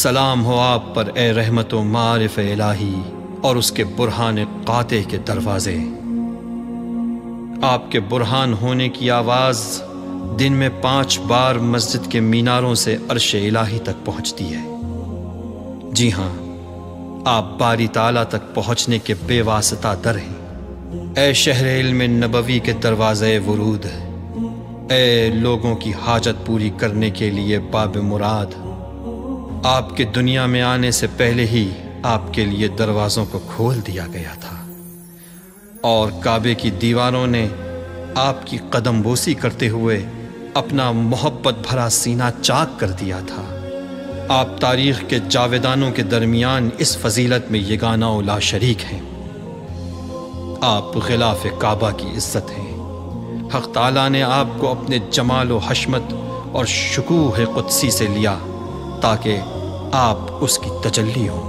सलाम हो आप पर ए रहमत व मारिफ इलाही और उसके बुरहान काते के दरवाजे। आपके बुरहान होने की आवाज़ दिन में 5 बार मस्जिद के मीनारों से अर्श इलाही तक पहुंचती है। जी हाँ, आप बारी ताला तक पहुंचने के बेवास्ता दर हैं। ए शहर इल्म नबवी के दरवाज़े वरूद, ए लोगों की हाजत पूरी करने के लिए बाब मुराद, आपके दुनिया में आने से पहले ही आपके लिए दरवाज़ों को खोल दिया गया था और काबे की दीवारों ने आपकी कदमबोसी करते हुए अपना मोहब्बत भरा सीना चाक कर दिया था। आप तारीख़ के जावेदानों के दरमियान इस फजीलत में यगाना व ला शरीक हैं। आप ग़िलाफ़ काबा की इज़्ज़त हैं। हक़ ताला ने आपको अपने जमाल व हशमत और शुकूह क़ुदसी से लिया ताकि आप उसकी तजल्ली हो।